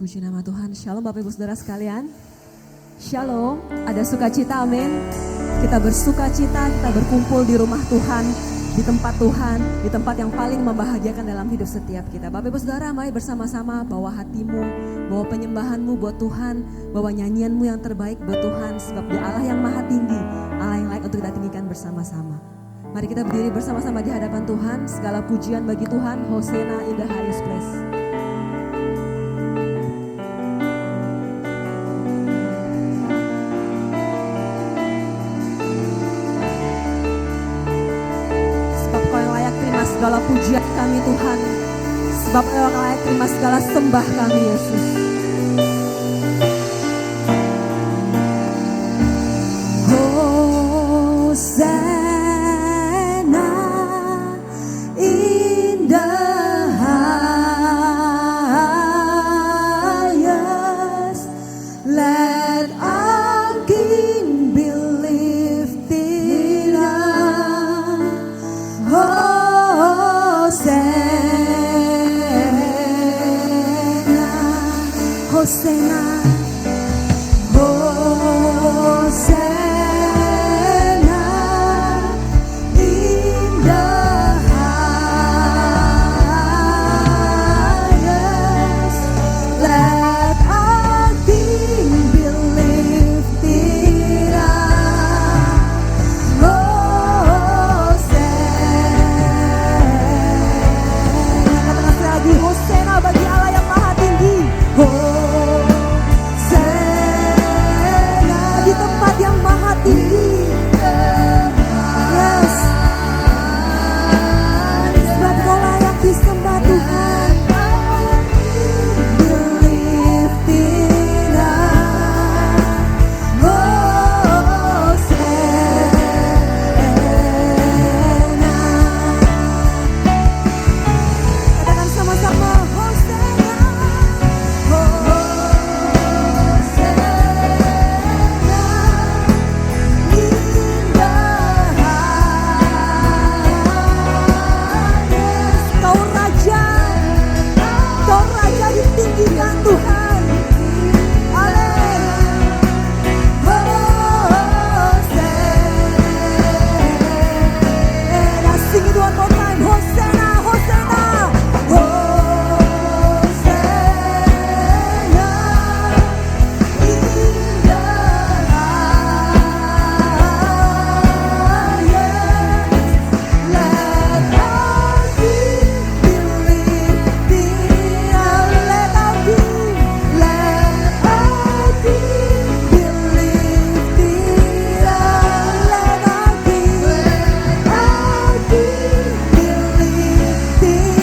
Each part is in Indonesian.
Puji nama Tuhan. Shalom Bapak Ibu Saudara sekalian. Shalom, ada sukacita, amin. Kita bersukacita, kita berkumpul di rumah Tuhan, di tempat Tuhan, di tempat yang paling membahagiakan dalam hidup setiap kita. Bapak Ibu Saudara, mari bersama-sama bawa hatimu, bawa penyembahanmu buat Tuhan, bawa nyanyianmu yang terbaik buat Tuhan, sebab Dia Allah yang maha tinggi, Allah yang layak untuk kita tinggikan bersama-sama. Mari kita berdiri bersama-sama di hadapan Tuhan. Segala pujian bagi Tuhan. Hosana in the highest place. Segala pujian kami Tuhan, sebab Engkau layak terima segala sembah kami Yesus. Hosana in the highest, let our King be lifted up. Hosana, Hosana in the highest, let our King be lifted up. Hosana, katakan sekali lagi, Hosana bagi Allah yang maha tinggi. Di tempat yang maha tinggi. Yes. Sebab Kau layak disembah Tuhan. Be lifted up. Hosana. Katakan sama-sama, Hosana. Tinggikan Tuhan. Amin. Hosana. Sing it one more time. Hosana, Hosana. Hosana in the highest. Let our King be lifted up. Let our King be lifted up. Let our King be lifted up.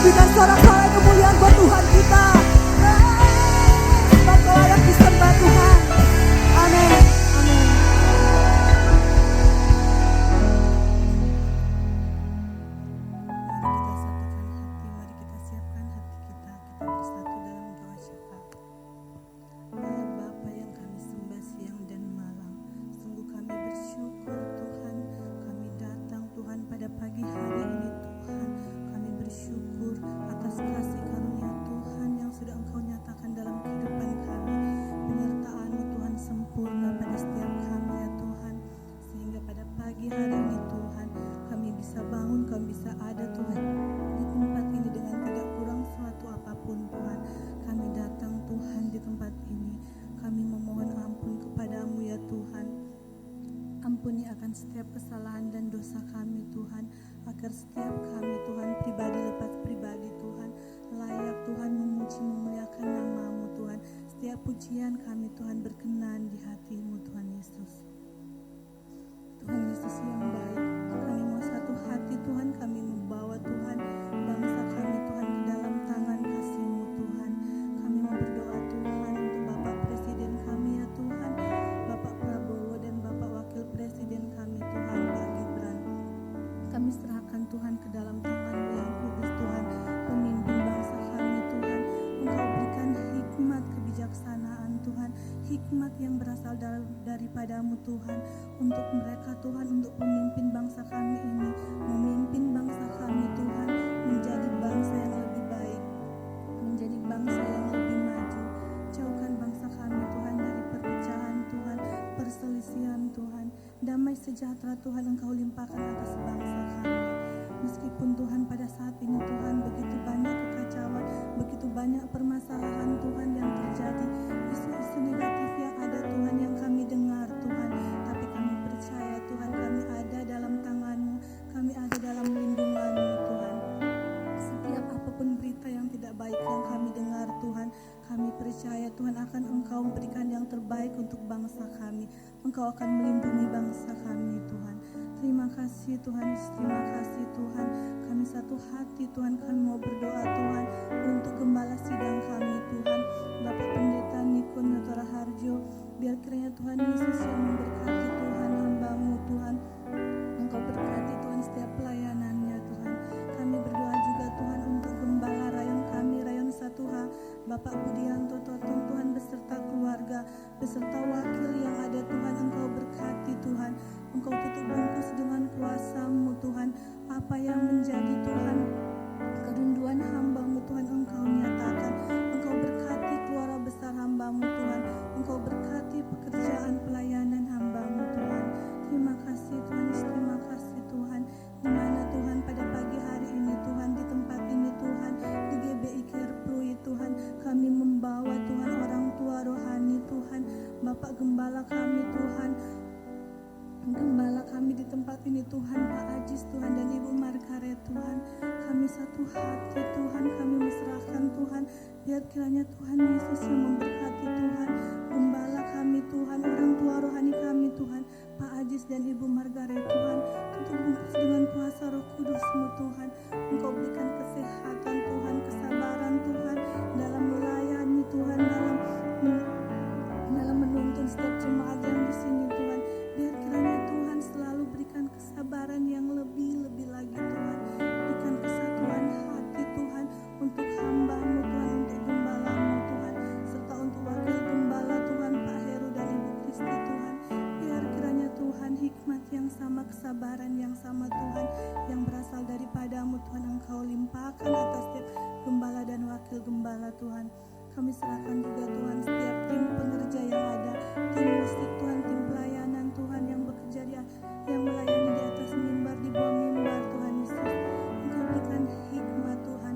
Berikan sorak-sorai kemuliaan buat Tuhan kita. Sebab Kau layak disembah Tuhan. Amin. Amin. Mari kita siapkan hati, mari kita bersatu dalam doa syafaat. Allah Bapa yang kami sembah siang dan malam, sungguh kami bersyukur Tuhan, kami datang Tuhan pada pagi hari ini Tuhan, kami bersyukur atas kasih karunia Tuhan yang sudah Engkau nyatakan dalam kehidupan kami, penyertaan-Mu Tuhan sempurna pada setiap kami ya Tuhan, sehingga pada pagi hari ini Tuhan, kami bisa bangun, kami bisa ada Tuhan di tempat ini dengan tidak kurang suatu apapun Tuhan. Kami datang Tuhan di tempat ini, kami memohon ampun kepadamu ya Tuhan. Ampuni akan setiap kesalahan dan dosa kami Tuhan, agar setiap kami Tuhan pribadi lepas pribadi Tuhan, layak Tuhan memuji memuliakan nama-Mu Tuhan. Setiap pujian kami Tuhan berkenan di hati-Mu Tuhan Yesus. Tuhan Yesus yang baik, kami mau satu hati Tuhan, kami membawa Tuhan bangsa kami Tuhan ke dalam tangan kasih-Mu Tuhan. Kami mau berdoa Tuhan untuk Bapak Presiden kami ya Tuhan, Bapak Prabowo dan Bapak Wakil Presiden kami Tuhan, Pak Gibran. Kami serahkan Tuhan ke dalam tangan-Mu yang kudus Tuhan, pemimpin bangsa kami Tuhan. Engkau berikan hikmat kebijaksanaan Tuhan, hikmat yang berasal daripadamu Tuhan. Tuhan untuk memimpin bangsa kami ini, memimpin bangsa kami Tuhan menjadi bangsa yang lebih baik, menjadi bangsa yang lebih maju. Jauhkan bangsa kami Tuhan dari perpecahan Tuhan, perselisihan Tuhan. Damai sejahtera Tuhan Engkau limpahkan atas bangsa kami. Meskipun Tuhan pada saat ini Tuhan begitu banyak kekacauan, begitu banyak permasalahan Tuhan yang terjadi, isu-isu negatif yang ada Tuhan yang kami dengar Tuhan, tapi kami percaya Tuhan kami ada dalam tangan-Mu, kami ada dalam lindungan-Mu Tuhan. Setiap apapun berita yang tidak baik yang kami dengar Tuhan, kami percaya Tuhan akan Engkau memberikan yang terbaik untuk bangsa kami. Engkau akan melindungi bangsa kami Tuhan. Terima kasih Tuhan Yesus, terima kasih Tuhan. Kami satu hati Tuhan, kami mau berdoa Tuhan untuk gembala sidang kami Tuhan, Bapak Pendeta Niko Notara Harjo. Biar kiranya Tuhan Yesus yang memberkati Tuhan hamba-Mu Tuhan. Engkau berkati Tuhan setiap pelayanannya Tuhan. Kami berdoa juga Tuhan untuk gembala rayon kami, rayon 1H, Bapak Budianto Toton Tuhan beserta keluarga, beserta wakil yang ada Tuhan. Engkau berkati Tuhan. Engkau tutup bungkus dengan kuasa-Mu Tuhan. Apa yang menjadi Tuhan kerinduan hamba-Mu Tuhan Engkau nyatakan. Engkau berkati keluarga besar hamba-Mu Tuhan. Engkau berkati pekerjaan pelayanan hamba-Mu Tuhan. Terima kasih Tuhan Yesus, terima kasih Tuhan. Di mana Tuhan pada pagi hari ini Tuhan, di tempat ini Tuhan, di GBI Kerplui Tuhan, kami membawa Tuhan orang tua rohani Tuhan, Bapak Gembala kami Tuhan, Gembala kami di tempat ini Tuhan, Pak Ajis Tuhan dan Ibu Margaret Tuhan. Kami satu hati Tuhan, kami mesrahkan Tuhan. Biar kiranya Tuhan Yesus yang memberkati Tuhan Gembala kami Tuhan, orang tua rohani kami Tuhan, Pak Ajis dan Ibu Margaret Tuhan. Tutup bungkus dengan kuasa Roh Kudus-Mu Tuhan. Engkau berikan kesehatan Tuhan, kesabaran Tuhan dalam melayani Tuhan, dalam menuntun setiap jemaat yang di sini Tuhan. Biar kiranya Tuhan selalu berikan kesabaran yang lebih lagi Tuhan. Berikan kesatuan hati Tuhan untuk hamba-Mu Tuhan, untuk gembala-Mu Tuhan, serta untuk wakil gembala Tuhan Pak Heru dan Ibu Kristi Tuhan. Biar kiranya Tuhan hikmat yang sama, kesabaran yang sama Tuhan, yang berasal daripada-Mu Tuhan Engkau limpahkan atas setiap gembala dan wakil gembala Tuhan. Kami serahkan juga Tuhan setiap tim pengerja yang ada, tim musik Tuhan, tim pelayanan Tuhan yang bekerja yang melayani di atas mimbar, di bawah mimbar Tuhan Yesus. Engkau berikan hikmat Tuhan,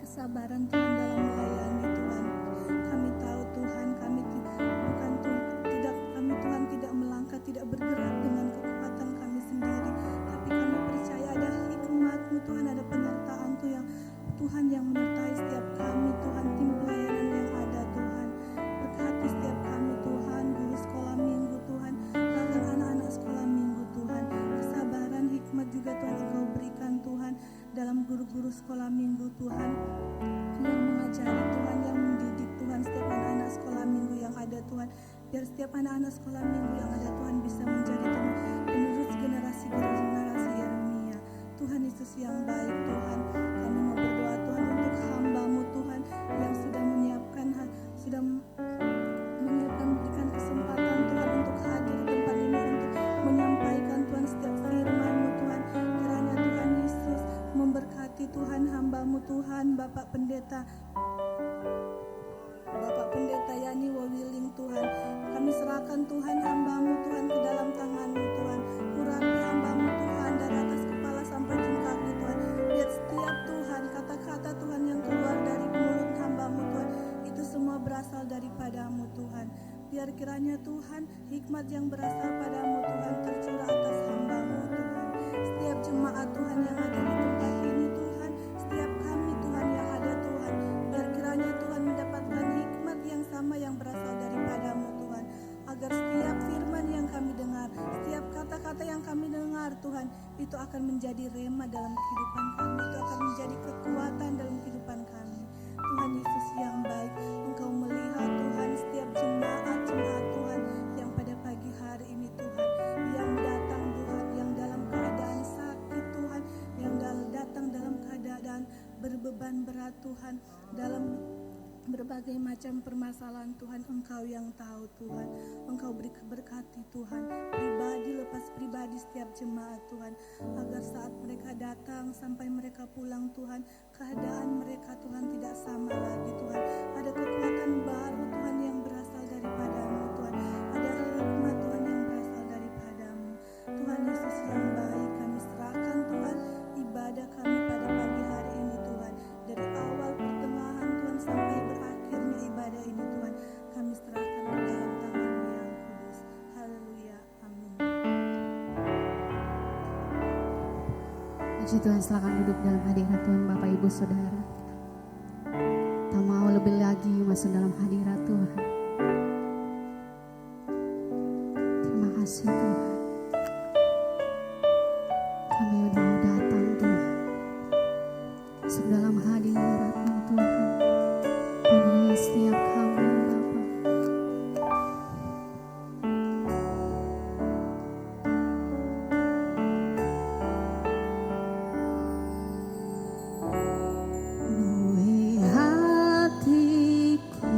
kesabaran Tuhan dalam melayani Tuhan. Kami tahu Tuhan, kami Tuhan tidak melangkah, tidak bergerak dengan kekuatan kami sendiri, tapi kami percaya ada hikmat-Mu Tuhan, ada penyertaan Tuhan yang menyertai setiap kami Tuhan, tim pelayanan yang ada Tuhan. Berkati setiap kami Tuhan, guru sekolah minggu Tuhan, bahkan anak-anak sekolah minggu Tuhan. Kesabaran, hikmat juga Tuhan Engkau berikan Tuhan dalam guru-guru sekolah minggu Tuhan, yang mengajari Tuhan, yang mendidik Tuhan setiap anak-anak sekolah minggu yang ada Tuhan. Biar setiap anak-anak sekolah minggu yang ada Tuhan bisa menjadi penerus generasi Yeremia. Tuhan Yesus yang baik Tuhan, kami mau berdoa Tuhan untuk hamba-Mu Tuhan yang sudah menyiapkan berikan kesempatan Tuhan untuk hadir di tempat ini, untuk menyampaikan Tuhan setiap firman-Mu Tuhan. Kiranya Tuhan Yesus memberkati Tuhan hamba-Mu Tuhan, Bapak Pendeta Yani Wawiling Tuhan. Kami serahkan Tuhan hamba-Mu Tuhan ke dalam tangan-Mu Tuhan. Urapi hamba-Mu Tuhan dari atas kepala sampai ujung kaki Tuhan. Biar setiap Tuhan kata-kata Tuhan yang keluar dari mulut hamba-Mu Tuhan, itu semua berasal daripada-Mu Tuhan. Biar kiranya Tuhan hikmat yang berasal pada-Mu Tuhan tercurah atas hamba-Mu Tuhan. Setiap jemaat Tuhan yang ada di tempat ini Tuhan, setiap kami Tuhan yang ada Tuhan, biar kiranya Tuhan mendapatkan hikmat yang sama yang berasal daripada-Mu Tuhan, agar setiap firman yang kami dengar, setiap kata-kata yang kami dengar Tuhan, itu akan menjadi rema dalam kehidupan kami, itu akan menjadi kekuatan dalam kehidupan kami. Tuhan Yesus yang baik, Engkau melihat Tuhan setiap jemaat Tuhan yang pada pagi hari ini Tuhan, yang datang Tuhan, yang dalam keadaan sakit Tuhan, yang datang dalam keadaan berbeban berat Tuhan, dalam berbagai macam permasalahan Tuhan, Engkau yang tahu Tuhan. Engkau berkati Tuhan, pribadi lepas pribadi setiap jemaat Tuhan, agar saat mereka datang sampai mereka pulang Tuhan, keadaan mereka Tuhan tidak sama lagi Tuhan. Ada kekuatan baru Tuhan yang berasal daripadamu Tuhan, ada hikmat Tuhan yang berasal daripadamu. Tuhan Yesus yang baik, kami serahkan Tuhan ibadah kami pada pagi hari ini Tuhan, dari awal pertengahan Tuhan sampai berakhirnya ibadah ini Tuhan, kami serahkan ke dalam tangan-Mu yang kudus. Haleluya, amin. Puji Tuhan, silakan duduk dalam hadirat Tuhan Bapak Ibu Saudara. Kita mau lebih lagi masuk dalam hadirat Tuhan. Terima kasih Tuhan. Kami udah mau datang Tuhan, masuk dalam hadirat-Mu Tuhan. Penuhi setiap kami Bapa. Penuhi hatiku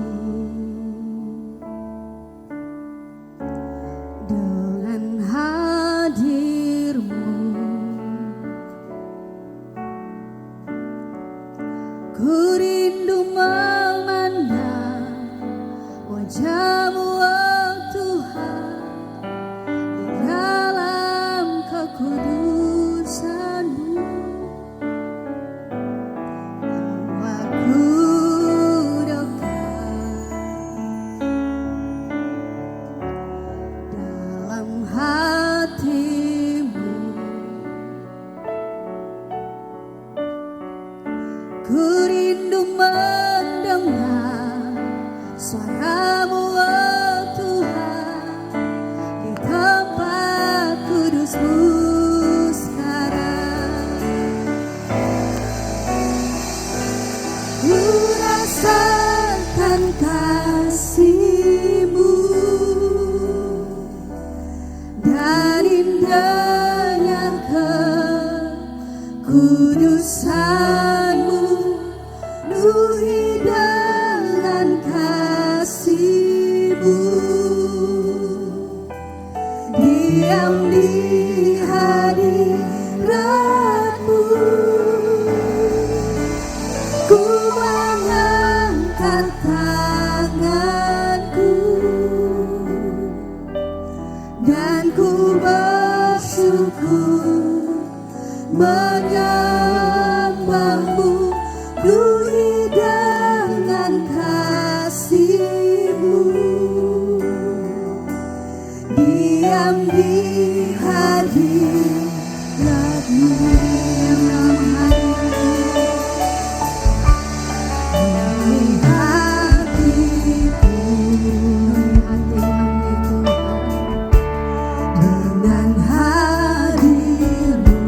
dengan hadir-Mu. Ku rindu memandang wajah-Mu, oh Tuhan, di dalam kekudusan-Mu. Aku dekat dalam hati-Mu. Ku rindu mendengar suara-Mu, oh Tuhan, di tempat kudus-Mu sekarang. Ku rasakan kasih-Mu dan indahnya kekudusan-Mu. Penuhi dengan kasih-Mu, diam di hadirat-Mu. Ku mengangkat tanganku dan ku bersyukur menyembah-Mu. Penuhi dengan kasih-Mu, diam di hadirat-Mu. Penuhi hatiku dengan hadir-Mu.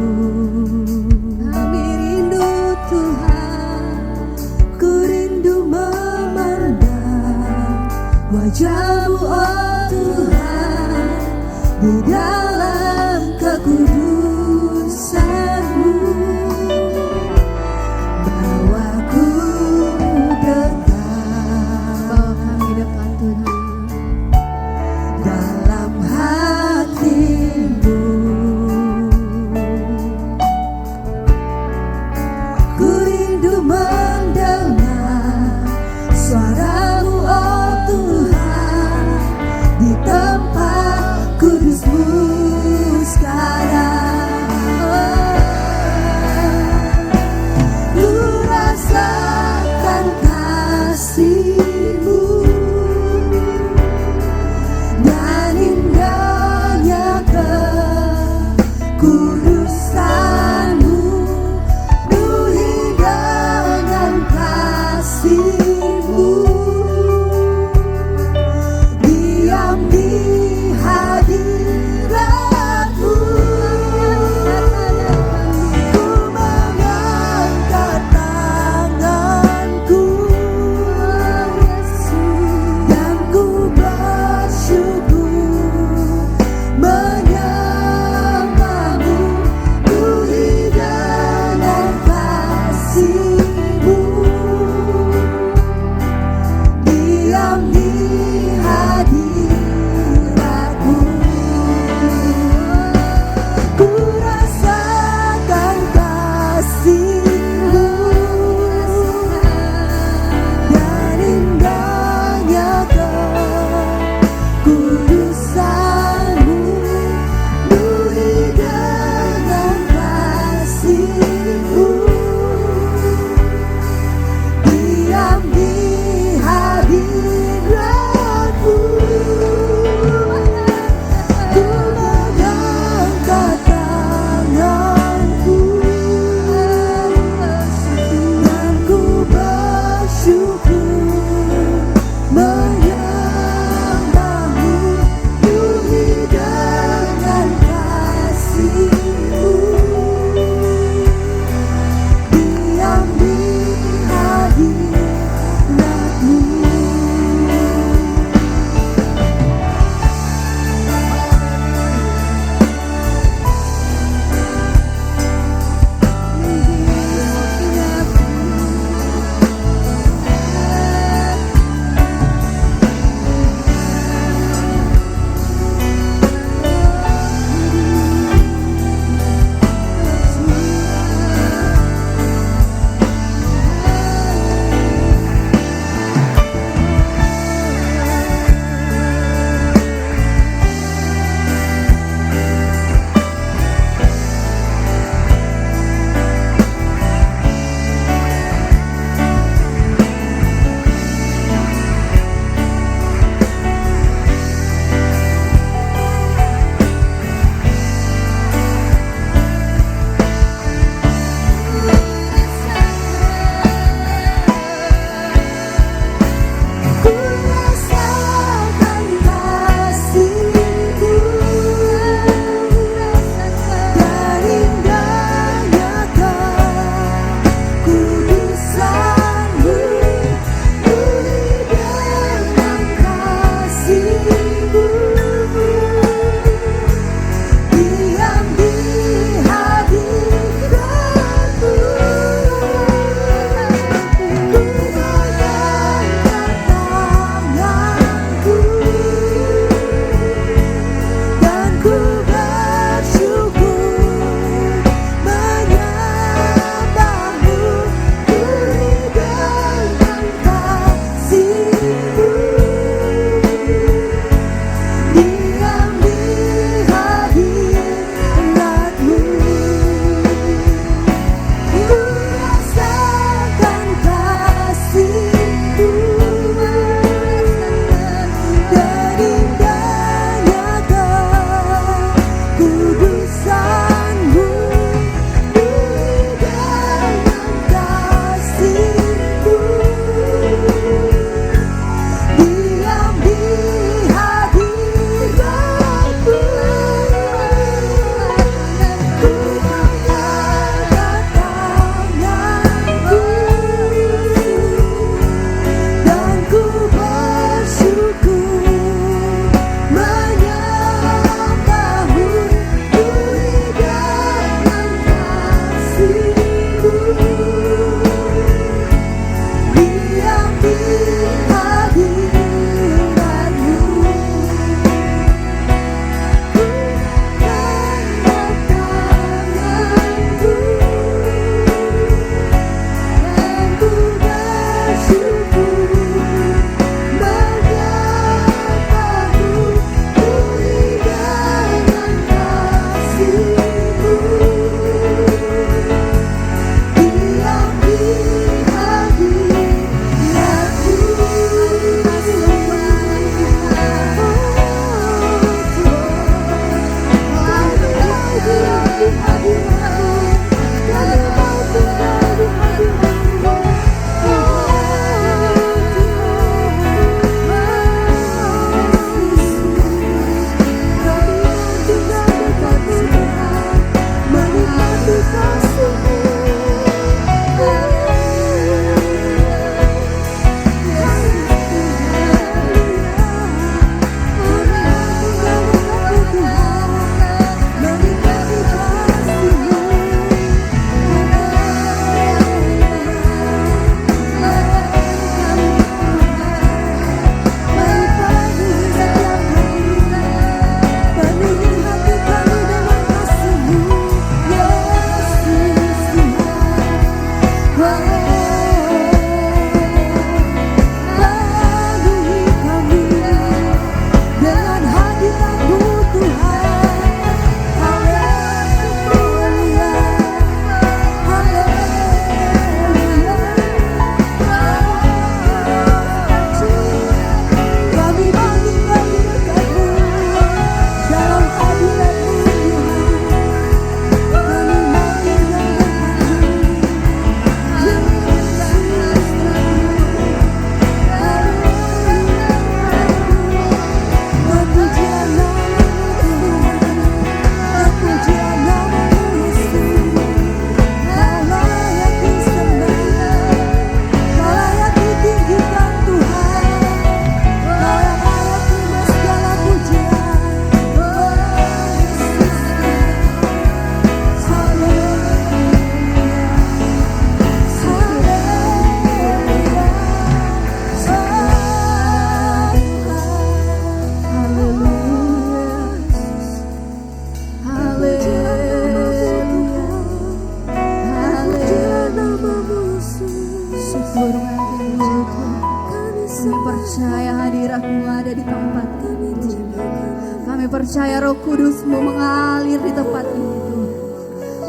percaya Roh Kudus-Mu mengalir di tempat ini Tuhan.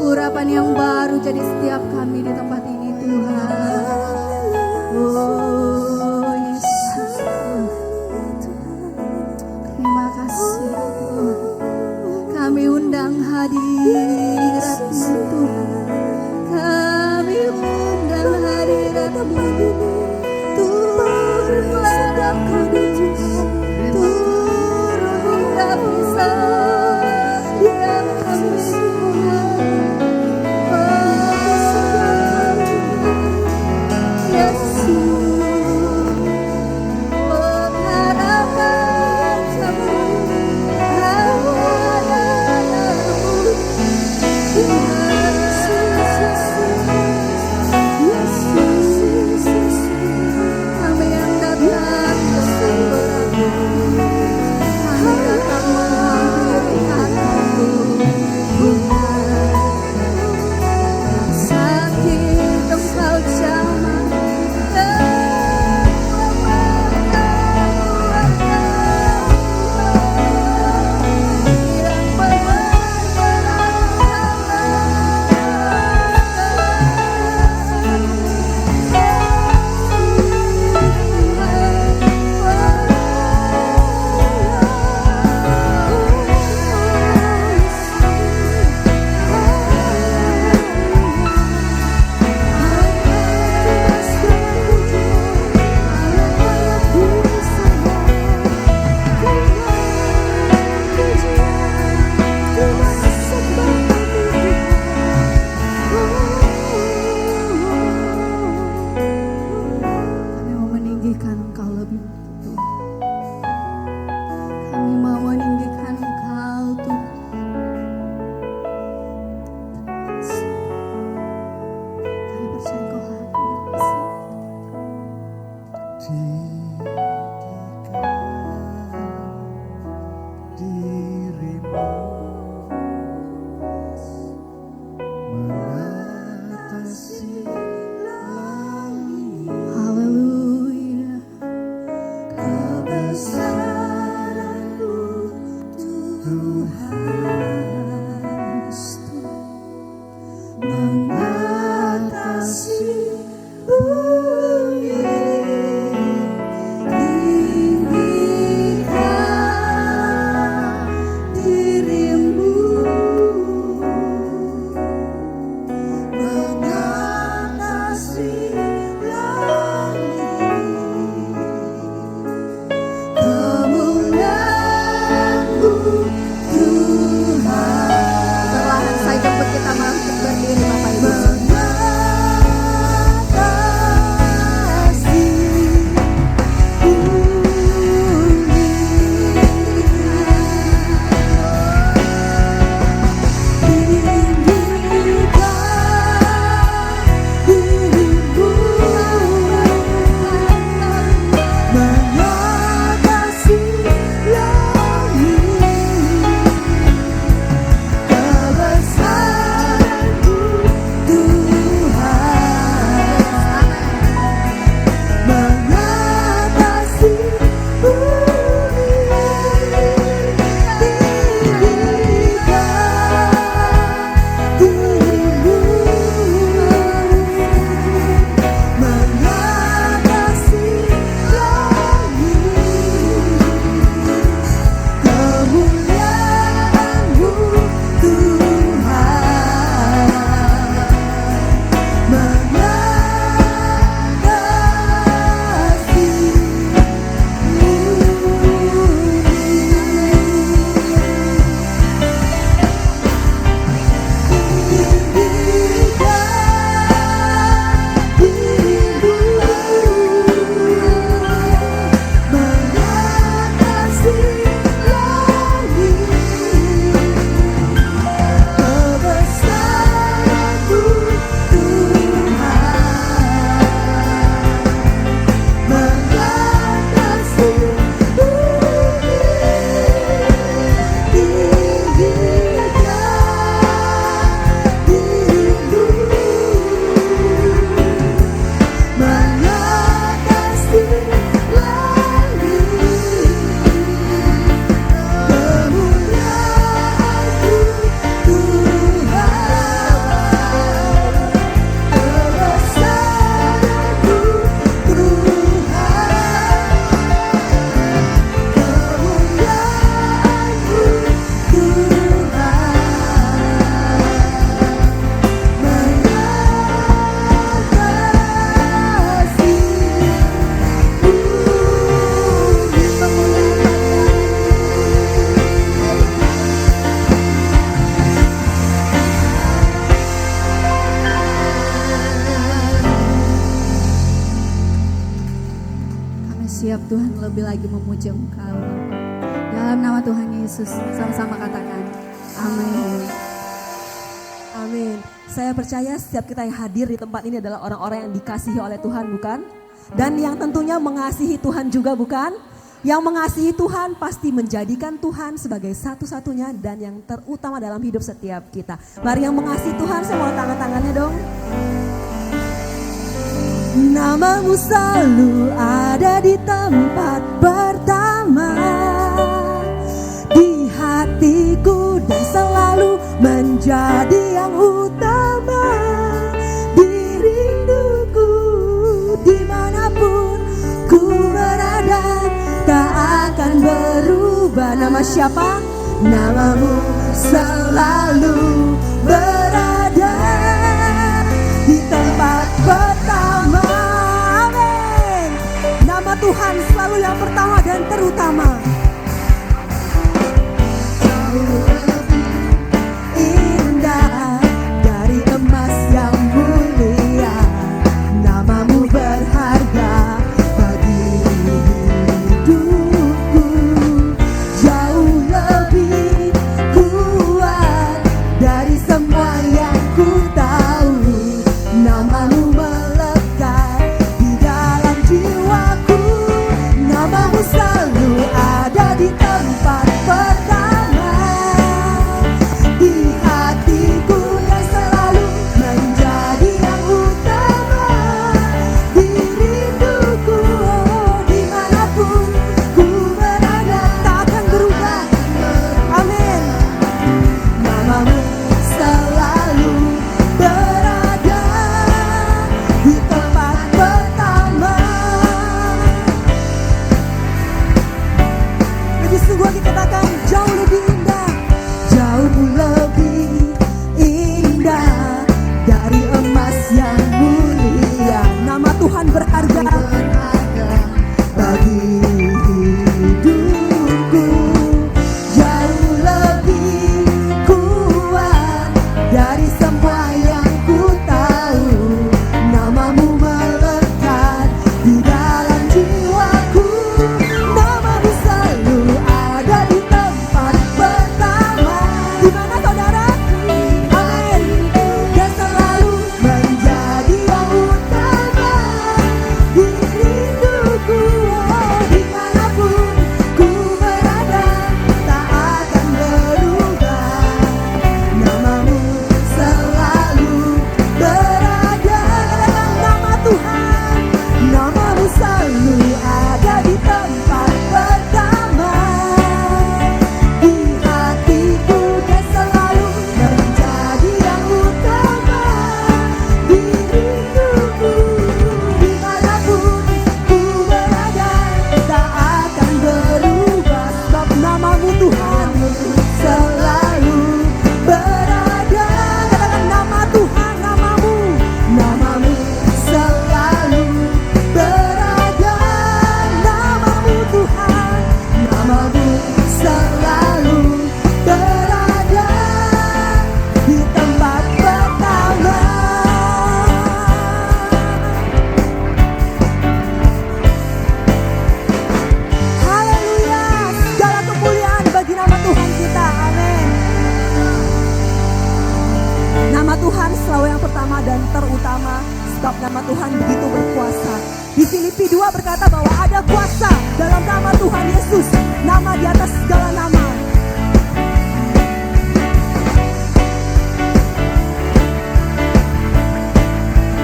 Urapan yang baru jadi setiap kami di tempat ini Tuhan. Oh Yesus, terima kasih Tuhan. Kami undang hadirat-Mu Tuhan. Kami undang hadirat-Mu. Turun pada kami Tuhan. Turun bisa diam kami Tuhan. Oh Yesus. Tuhan lebih lagi memuji Engkau Bapa. Dalam nama Tuhan Yesus, sama-sama katakan amin. Amin. Saya percaya setiap kita yang hadir di tempat ini adalah orang-orang yang dikasihi oleh Tuhan, bukan? Dan yang tentunya mengasihi Tuhan juga, bukan? Yang mengasihi Tuhan pasti menjadikan Tuhan sebagai satu-satunya dan yang terutama dalam hidup setiap kita. Mari yang mengasihi Tuhan, saya mau tangan-tangannya dong. Namamu selalu ada di tempat pertama di hatiku dan selalu menjadi yang utama di rinduku dimanapun ku berada tak akan berubah. Nama siapa? Namamu selalu berada di tempat pertama. Amin. Nama Tuhan selalu yang pertama dan terutama. Jauh lebih indah dari emas yang mulia. Namamu berharga bagi hidupku. Jauh lebih kuat dari semua yang ku tahu. Namamu melekat di dalam jiwaku. Namamu selalu ada di tempat pertama di hatiku dan selalu menjadi yang utama di rinduku. Dimanapun ku berada tak akan berubah. Amin. Namamu selalu berada di tempat pertama. Lebih sungguh lagi katakan jauh lebih indah. Jauh lebih indah dari emas yang mulia. Nama Tuhan berharga bagi hidupku. Jauh lebih kuat dari semua yang ku tahu. Namamu melekat di dalam jiwaku. Namamu selalu ada di tempat pertama. Di mana saudara? Amin. Dan selalu menjadi yang utama di rinduku. Dimanapun ku berada tak akan berubah. Namamu selalu berada. Nama Tuhan, namamu selalu ada di tempat pertama di hatiku dan selalu menjadi yang utama di rinduku. Dimanapun ku berada tak akan berubah. Sebab namamu Tuhan selalu berada. Katakan nama Tuhan, namamu. Namamu selalu berada. Namamu Tuhan, namamu selalu berada di tempat pertama. Haleluya, segala kemuliaan bagi nama Tuhan kita. Amin. Nama Tuhan selalu yang pertama dan terutama, sebab nama Tuhan begitu berkuasa. Di Filipi 2 berkata bahwa ada kuasa dalam nama Tuhan Yesus, nama di atas segala nama.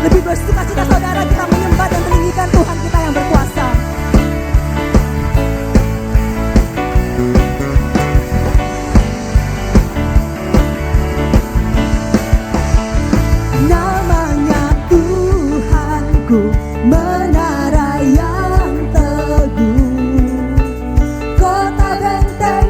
Lebih bersuka cita saudara kita menyembah dan meninggikan Tuhan kita yang berkuasa. Namanya Tuhanku, menara yang teguh, kota benteng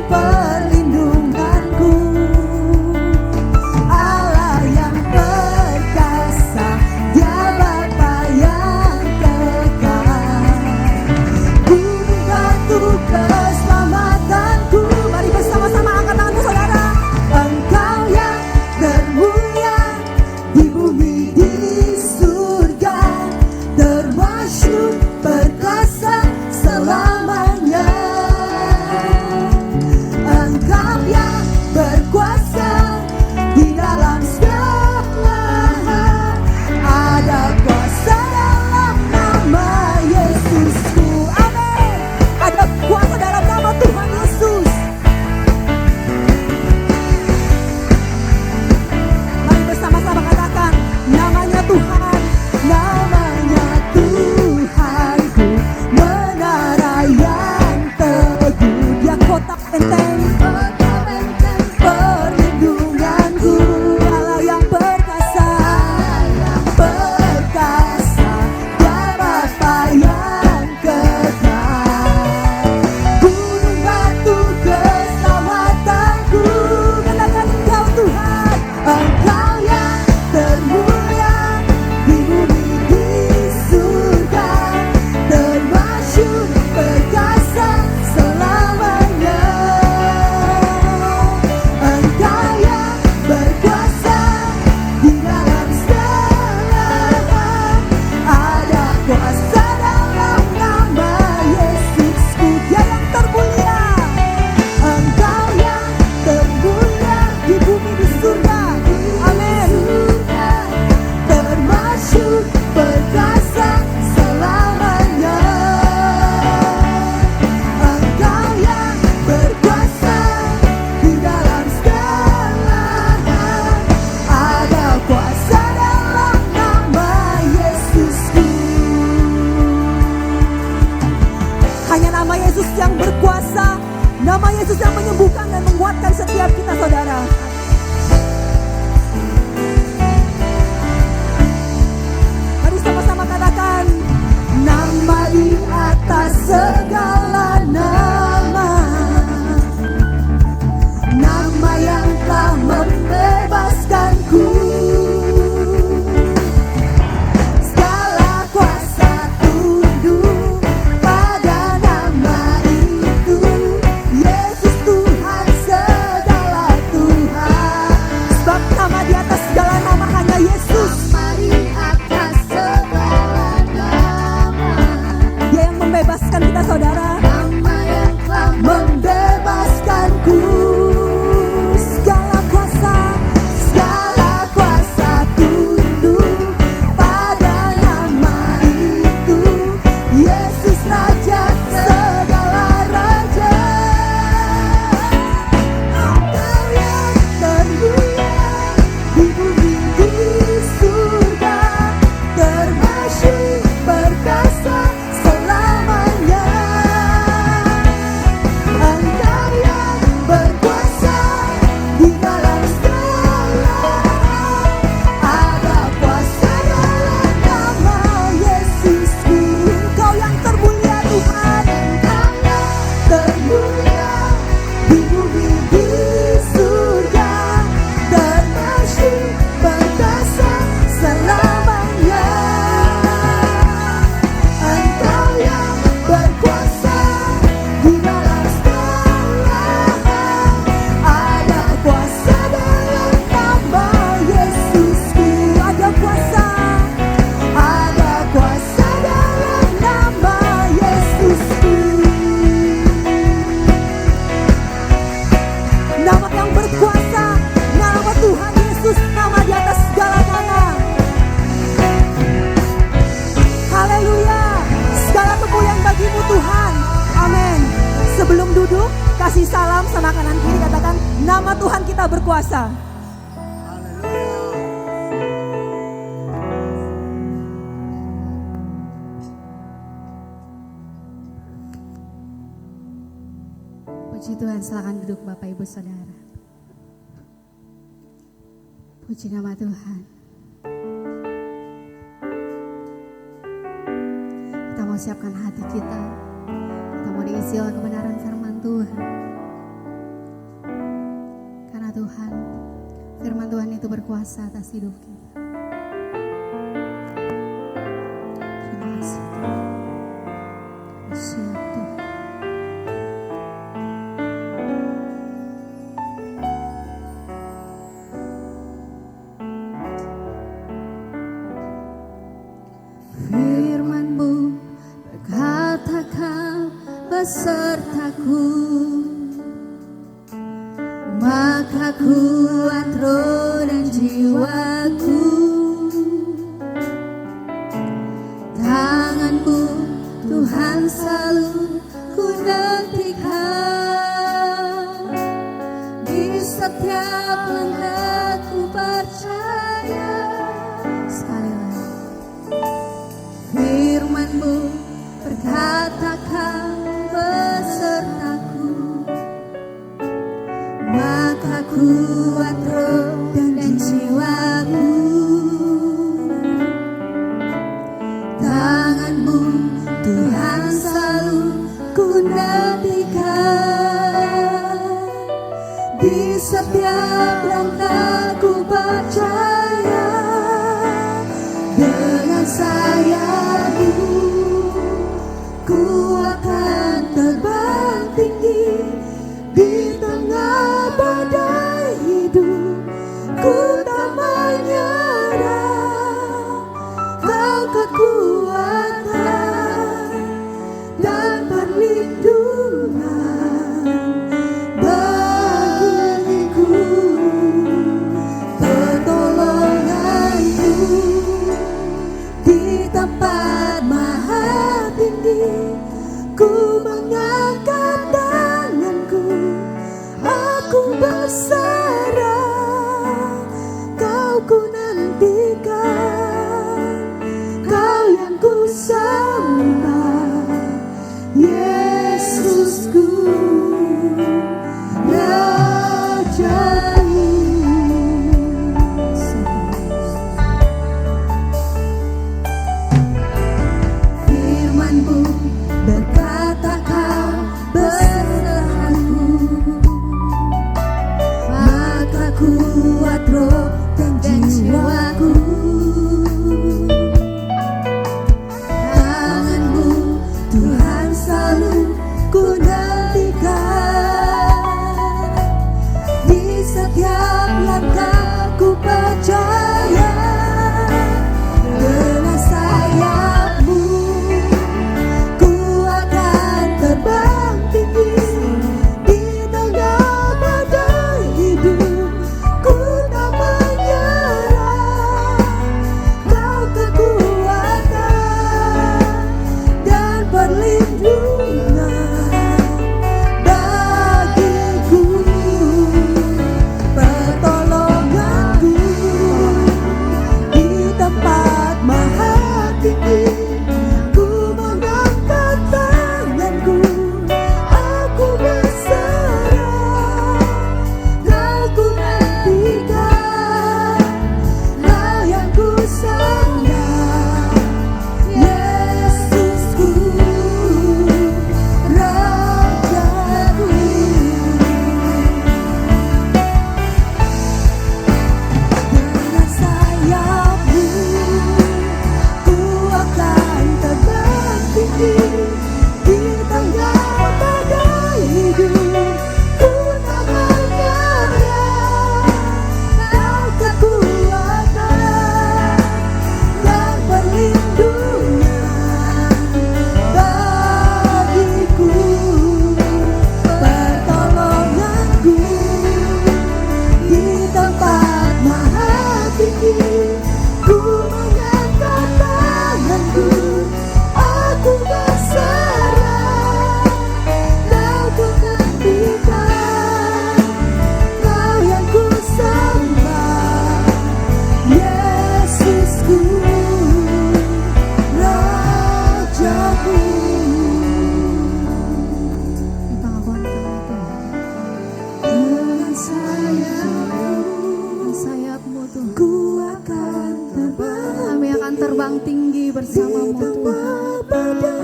berkuasa. Puji Tuhan, silakan duduk Bapak Ibu Saudara. Puji nama Tuhan. Kita mau siapkan hati kita. Kita mau diisi oleh kebenaran firman Tuhan. Karena Tuhan, firman Tuhan itu berkuasa atas hidup kita. Terima kasih Tuhan. Siap Tuhan. Firman-Mu berkatakan besertaku, maka kuat roh dan jiwaku. Tangan-Mu Tuhan selalu ku nantikan, di setiap langkahku percaya. Sekali lagi. Firman-Mu berkatakan besertaku, maka kuat roh dan jiwaku. Tangan-Mu Tuhan selalu ku nantikan, di setiap langkahku percaya. Dengan sayap-Mu ku akan terbang tinggi, di tengah badai hidup ku tak menyerah. Kau kekuatan dan perlindungan bagiku, pertolonganku di tempat maha tinggi. Ku mengangkat tanganku, aku berserah. Kau ku nantikan, Kau yang ku sembah, Yesusku, Rajaku. Firman-Mu berkatakan besertaku, maka kuat roh dan jiwaku. Tangan-Mu Tuhan selalu ku nantikan, di setiap langkahku percaya. Dengan sayap-Mu ku akan terbang tinggi, di tengah badai hidup ku tak menyerah. Tuhan. ku akan terbang Kami akan terbang tinggi bersamamu Tuhan. pada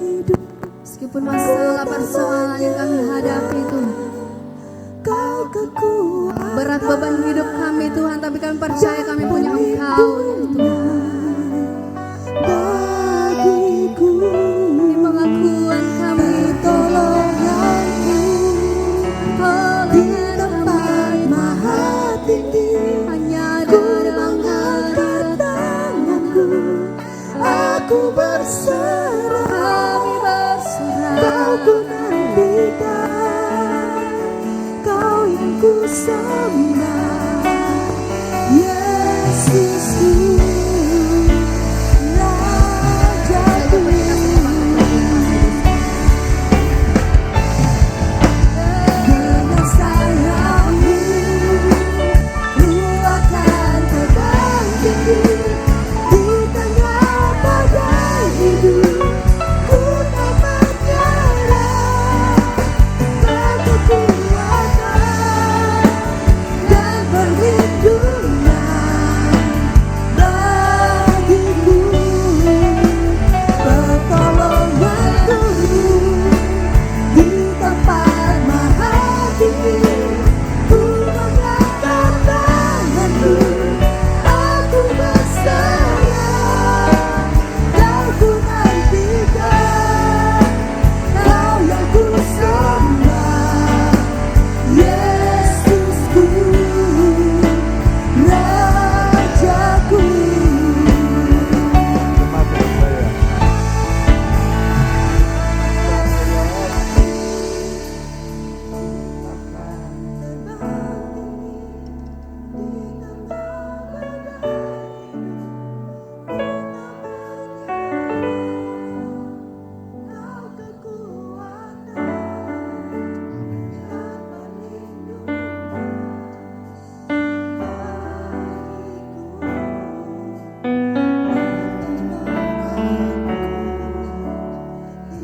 hidup. Meskipun masalah persoalan yang kami hadapi Tuhan, Kau kekuatan berat beban hidup kami Tuhan, tapi kami percaya kami punya Engkau Tuhan. bagiku, Di pengakuan kami pertolonganku di tempat maha tinggi. hanya Ku ada dalam mengangkat tanganku, aku berserah. kami berserah. Kau ku nantikan, Kau yang ku sembah, Yesusku, Rajaku. Dengan sayapmu, ku akan terbang tinggi di tengah badai hidup. Ku tak menyerah, Kau kekuatan dan perlindungan bagiku, pertolonganku di tempat maha tinggi. Ku mengangkat tanganku, aku berserah. Kau ku nantikan, Kau yang ku sembah, Yesusku, Rajaku. Maafkan saya.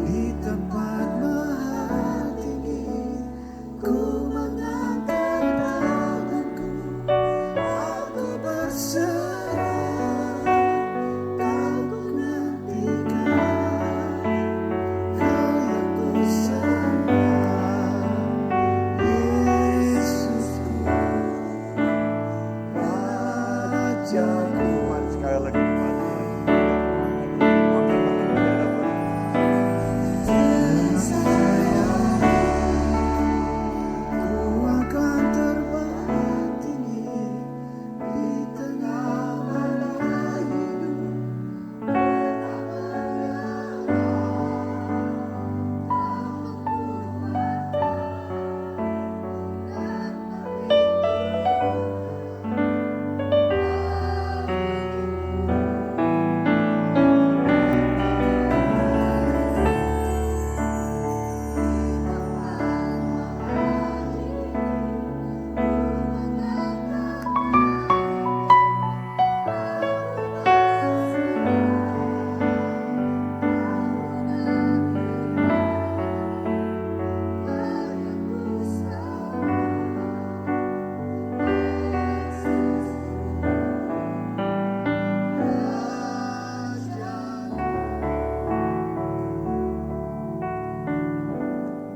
Di tempat maha tinggi, ku mengangkat tanganku, aku berserah. Kau ku nantikan, Kau yang ku sembah, Yesusku, Rajaku. Sekali lagi Ku akan terbang tinggi di tengah badai hidup.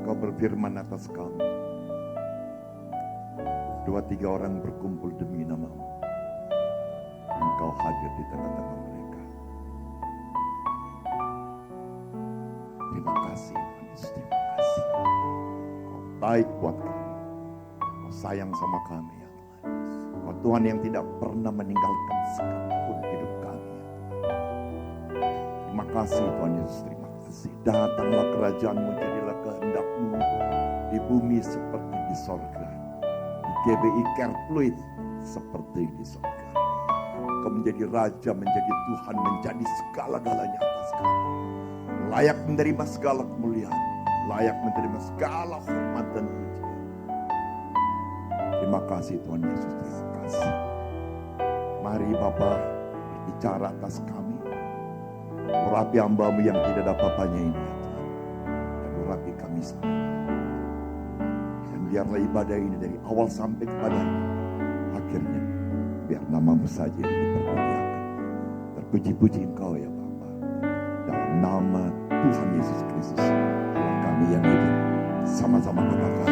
Kau berfirman atas kami. 2-3 orang berkumpul demi namamu. Engkau hadir di tengah-tengah mereka. Terima kasih Tuhan Yesus, terima kasih. Kau baik buat kami. Kau sayang sama kami ya Tuhan. Kau Tuhan yang tidak pernah meninggalkan sekalipun hidup kami ya Tuhan. Terima kasih Tuhan Yesus, terima kasih. Datanglah kerajaan-Mu, jadilah kehendak-Mu di bumi seperti di sorga. Di GBI Kerfluit seperti di sorga. Kau menjadi Raja, menjadi Tuhan, menjadi segala-galanya atas kami. Layak menerima segala kemuliaan, layak menerima segala hormat dan pujian. Terima kasih Tuhan Yesus, terima kasih. Mari Bapa berbicara atas kami. Urapi hamba-Mu yang tidak ada apa-apanya ini ya Tuhan. Dan urapi kami semua. Dan biarlah ibadah ini dari awal sampai kepada akhirnya Biar namamu saja yang dipermuliakan. Terpuji-puji Engkau ya Bapa. Dalam nama Tuhan Yesus Kristus, Allah kami yang hidup, sama-sama katakan